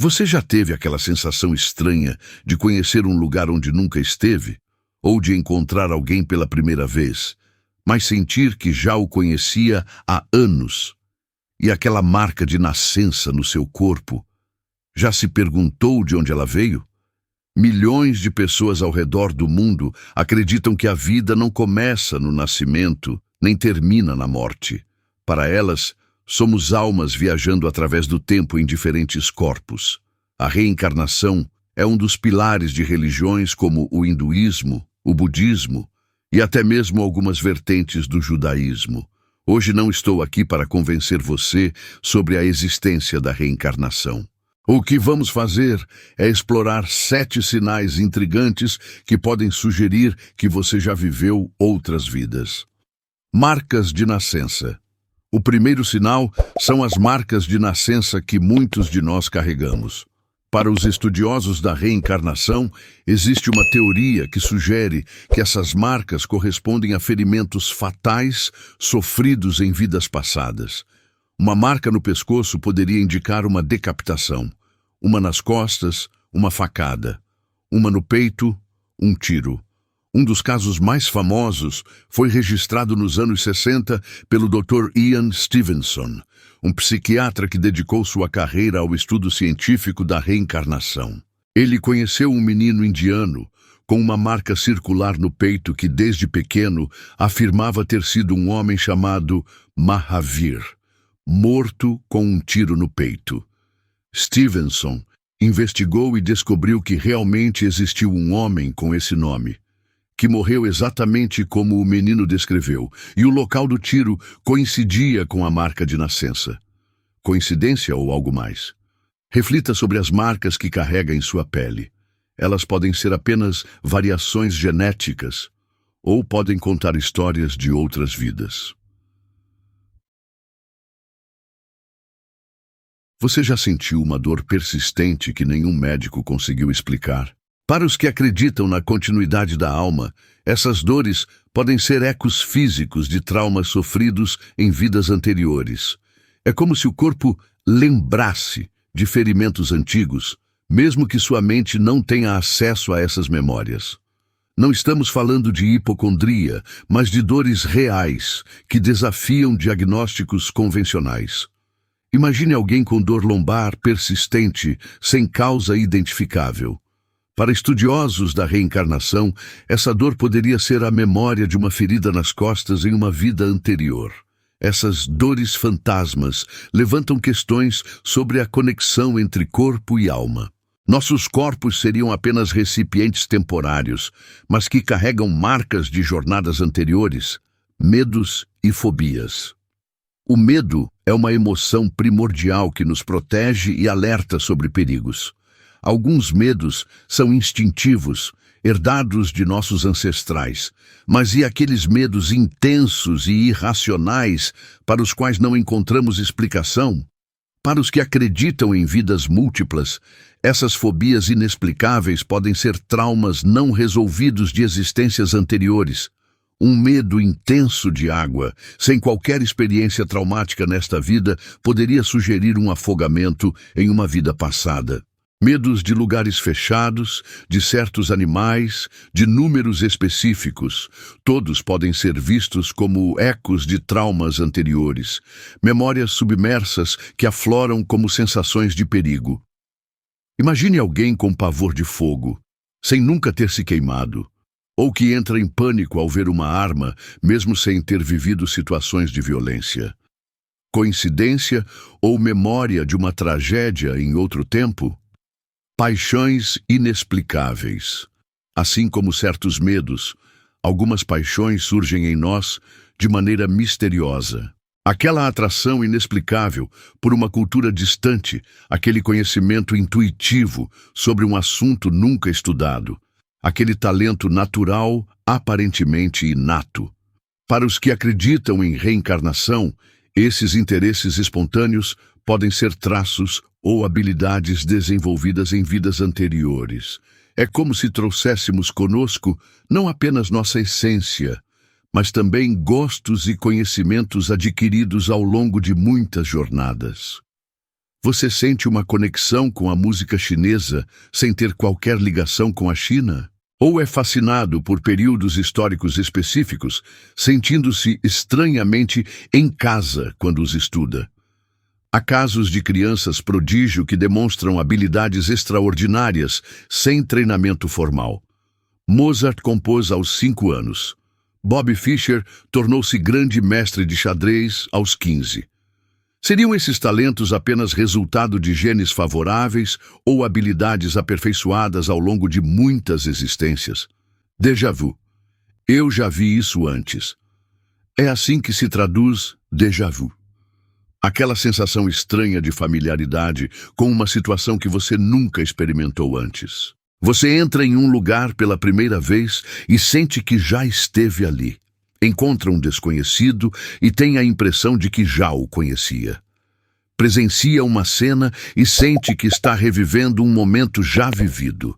Você já teve aquela sensação estranha de conhecer um lugar onde nunca esteve? Ou de encontrar alguém pela primeira vez, mas sentir que já o conhecia há anos? E aquela marca de nascença no seu corpo? Já se perguntou de onde ela veio? Milhões de pessoas ao redor do mundo acreditam que a vida não começa no nascimento, nem termina na morte. Para elas, somos almas viajando através do tempo em diferentes corpos. A reencarnação é um dos pilares de religiões como o hinduísmo, o budismo e até mesmo algumas vertentes do judaísmo. Hoje não estou aqui para convencer você sobre a existência da reencarnação. O que vamos fazer é explorar 7 sinais intrigantes que podem sugerir que você já viveu outras vidas. Marcas de nascença. O primeiro sinal são as marcas de nascença que muitos de nós carregamos. Para os estudiosos da reencarnação, existe uma teoria que sugere que essas marcas correspondem a ferimentos fatais sofridos em vidas passadas. Uma marca no pescoço poderia indicar uma decapitação, uma nas costas, uma facada, uma no peito, um tiro. Um dos casos mais famosos foi registrado nos anos 60 pelo Dr. Ian Stevenson, um psiquiatra que dedicou sua carreira ao estudo científico da reencarnação. Ele conheceu um menino indiano com uma marca circular no peito que, desde pequeno, afirmava ter sido um homem chamado Mahavir, morto com um tiro no peito. Stevenson investigou e descobriu que realmente existiu um homem com esse nome, que morreu exatamente como o menino descreveu, e o local do tiro coincidia com a marca de nascença. Coincidência ou algo mais? Reflita sobre as marcas que carrega em sua pele. Elas podem ser apenas variações genéticas, ou podem contar histórias de outras vidas. Você já sentiu uma dor persistente que nenhum médico conseguiu explicar? Para os que acreditam na continuidade da alma, essas dores podem ser ecos físicos de traumas sofridos em vidas anteriores. É como se o corpo lembrasse de ferimentos antigos, mesmo que sua mente não tenha acesso a essas memórias. Não estamos falando de hipocondria, mas de dores reais que desafiam diagnósticos convencionais. Imagine alguém com dor lombar persistente, sem causa identificável. Para estudiosos da reencarnação, essa dor poderia ser a memória de uma ferida nas costas em uma vida anterior. Essas dores fantasmas levantam questões sobre a conexão entre corpo e alma. Nossos corpos seriam apenas recipientes temporários, mas que carregam marcas de jornadas anteriores, medos e fobias. O medo é uma emoção primordial que nos protege e alerta sobre perigos. Alguns medos são instintivos, herdados de nossos ancestrais, mas e aqueles medos intensos e irracionais para os quais não encontramos explicação? Para os que acreditam em vidas múltiplas, essas fobias inexplicáveis podem ser traumas não resolvidos de existências anteriores. Um medo intenso de água, sem qualquer experiência traumática nesta vida, poderia sugerir um afogamento em uma vida passada. Medos de lugares fechados, de certos animais, de números específicos. Todos podem ser vistos como ecos de traumas anteriores, memórias submersas que afloram como sensações de perigo. Imagine alguém com pavor de fogo, sem nunca ter se queimado, ou que entra em pânico ao ver uma arma, mesmo sem ter vivido situações de violência. Coincidência ou memória de uma tragédia em outro tempo? Paixões inexplicáveis. Assim como certos medos, algumas paixões surgem em nós de maneira misteriosa. Aquela atração inexplicável por uma cultura distante, aquele conhecimento intuitivo sobre um assunto nunca estudado, aquele talento natural aparentemente inato. Para os que acreditam em reencarnação, esses interesses espontâneos podem ser traços ou habilidades desenvolvidas em vidas anteriores. É como se trouxéssemos conosco não apenas nossa essência, mas também gostos e conhecimentos adquiridos ao longo de muitas jornadas. Você sente uma conexão com a música chinesa sem ter qualquer ligação com a China? Ou é fascinado por períodos históricos específicos, sentindo-se estranhamente em casa quando os estuda? Há casos de crianças prodígio que demonstram habilidades extraordinárias sem treinamento formal. Mozart compôs aos 5 anos. Bobby Fischer tornou-se grande mestre de xadrez aos 15. Seriam esses talentos apenas resultado de genes favoráveis ou habilidades aperfeiçoadas ao longo de muitas existências? Déjà vu. Eu já vi isso antes. É assim que se traduz déjà vu. Aquela sensação estranha de familiaridade com uma situação que você nunca experimentou antes. Você entra em um lugar pela primeira vez e sente que já esteve ali. Encontra um desconhecido e tem a impressão de que já o conhecia. Presencia uma cena e sente que está revivendo um momento já vivido.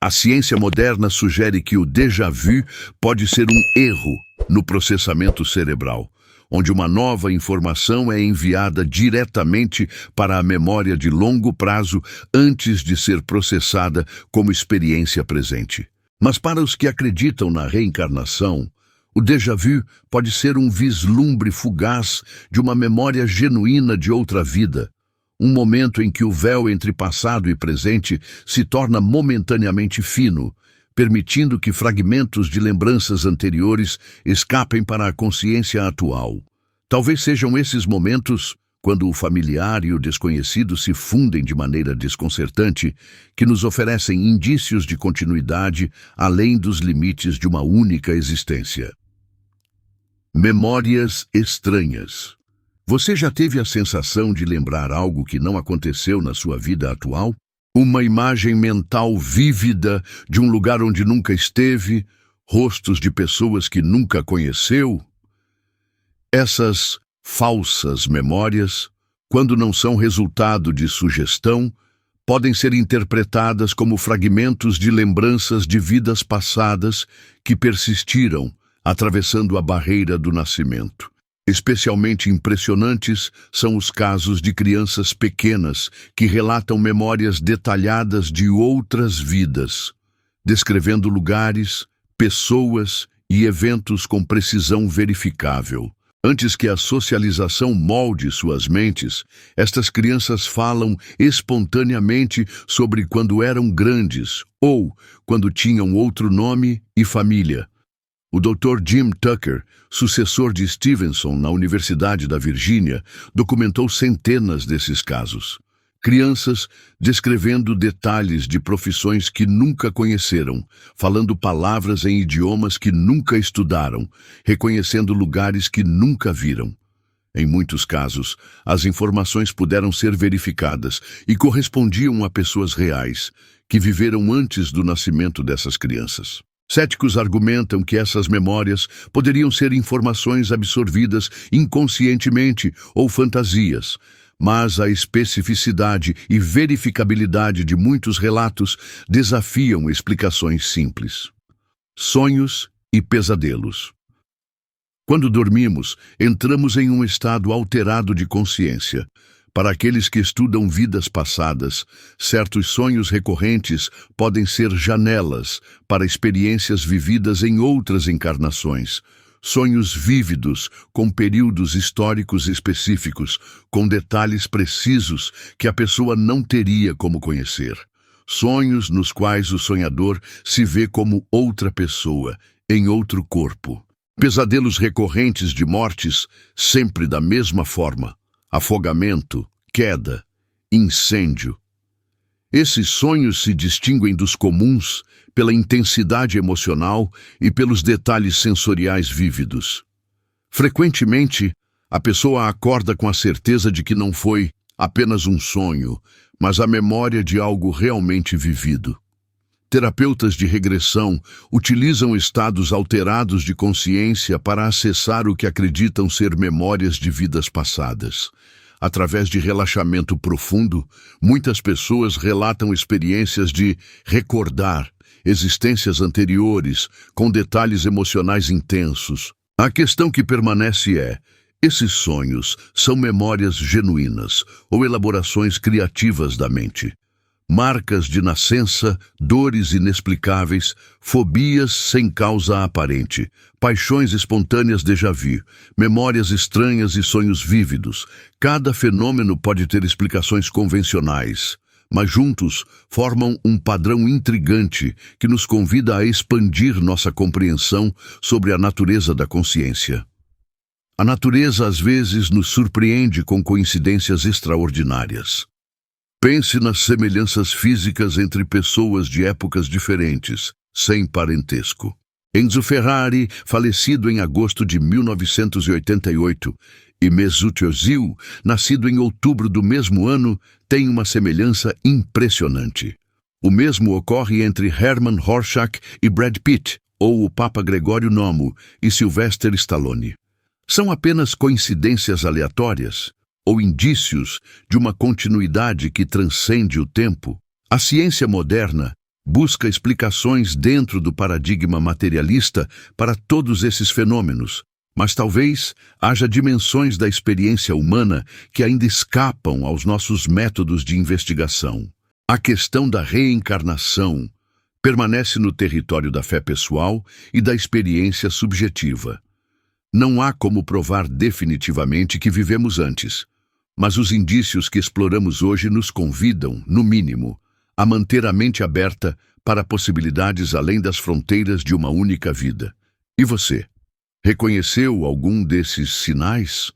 A ciência moderna sugere que o déjà vu pode ser um erro no processamento cerebral, onde uma nova informação é enviada diretamente para a memória de longo prazo antes de ser processada como experiência presente. Mas para os que acreditam na reencarnação, o déjà vu pode ser um vislumbre fugaz de uma memória genuína de outra vida, um momento em que o véu entre passado e presente se torna momentaneamente fino, permitindo que fragmentos de lembranças anteriores escapem para a consciência atual. Talvez sejam esses momentos, quando o familiar e o desconhecido se fundem de maneira desconcertante, que nos oferecem indícios de continuidade além dos limites de uma única existência. Memórias estranhas. Você já teve a sensação de lembrar algo que não aconteceu na sua vida atual? Uma imagem mental vívida de um lugar onde nunca esteve, rostos de pessoas que nunca conheceu? Essas falsas memórias, quando não são resultado de sugestão, podem ser interpretadas como fragmentos de lembranças de vidas passadas que persistiram, atravessando a barreira do nascimento. Especialmente impressionantes são os casos de crianças pequenas que relatam memórias detalhadas de outras vidas, descrevendo lugares, pessoas e eventos com precisão verificável. Antes que a socialização molde suas mentes, estas crianças falam espontaneamente sobre quando eram grandes ou quando tinham outro nome e família. O Dr. Jim Tucker, sucessor de Stevenson na Universidade da Virgínia, documentou centenas desses casos. Crianças descrevendo detalhes de profissões que nunca conheceram, falando palavras em idiomas que nunca estudaram, reconhecendo lugares que nunca viram. Em muitos casos, as informações puderam ser verificadas e correspondiam a pessoas reais, que viveram antes do nascimento dessas crianças. Céticos argumentam que essas memórias poderiam ser informações absorvidas inconscientemente ou fantasias, mas a especificidade e verificabilidade de muitos relatos desafiam explicações simples. Sonhos e pesadelos. Quando dormimos, entramos em um estado alterado de consciência. Para aqueles que estudam vidas passadas, certos sonhos recorrentes podem ser janelas para experiências vividas em outras encarnações. Sonhos vívidos, com períodos históricos específicos, com detalhes precisos que a pessoa não teria como conhecer. Sonhos nos quais o sonhador se vê como outra pessoa, em outro corpo. Pesadelos recorrentes de mortes, sempre da mesma forma. Afogamento, queda, incêndio. Esses sonhos se distinguem dos comuns pela intensidade emocional e pelos detalhes sensoriais vívidos. Frequentemente, a pessoa acorda com a certeza de que não foi apenas um sonho, mas a memória de algo realmente vivido. Terapeutas de regressão utilizam estados alterados de consciência para acessar o que acreditam ser memórias de vidas passadas. Através de relaxamento profundo, muitas pessoas relatam experiências de recordar existências anteriores com detalhes emocionais intensos. A questão que permanece é: Esses sonhos são memórias genuínas ou elaborações criativas da mente. Marcas de nascença, dores inexplicáveis, fobias sem causa aparente, paixões espontâneas déjà vu, memórias estranhas e sonhos vívidos. Cada fenômeno pode ter explicações convencionais, mas juntos formam um padrão intrigante que nos convida a expandir nossa compreensão sobre a natureza da consciência. A natureza às vezes nos surpreende com coincidências extraordinárias. Pense nas semelhanças físicas entre pessoas de épocas diferentes, sem parentesco. Enzo Ferrari, falecido em agosto de 1988, e Mesut Özil, nascido em outubro do mesmo ano, têm uma semelhança impressionante. O mesmo ocorre entre Hermann Rorschach e Brad Pitt, ou o Papa Gregório Nomo e Sylvester Stallone. São apenas coincidências aleatórias ou indícios de uma continuidade que transcende o tempo? A ciência moderna busca explicações dentro do paradigma materialista para todos esses fenômenos, mas talvez haja dimensões da experiência humana que ainda escapam aos nossos métodos de investigação. A questão da reencarnação permanece no território da fé pessoal e da experiência subjetiva. Não há como provar definitivamente que vivemos antes, mas os indícios que exploramos hoje nos convidam, no mínimo, a manter a mente aberta para possibilidades além das fronteiras de uma única vida. E você? Reconheceu algum desses sinais?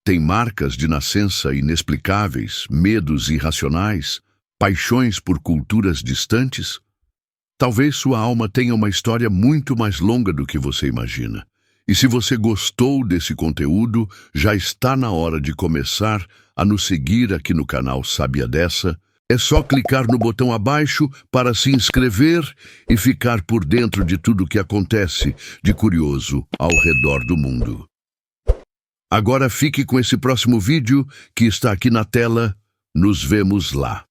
Tem marcas de nascença inexplicáveis, medos irracionais, paixões por culturas distantes? Talvez sua alma tenha uma história muito mais longa do que você imagina. E se você gostou desse conteúdo, já está na hora de começar a nos seguir aqui no canal Sabia Dessa. É só clicar no botão abaixo para se inscrever e ficar por dentro de tudo o que acontece de curioso ao redor do mundo. Agora fique com esse próximo vídeo que está aqui na tela. Nos vemos lá.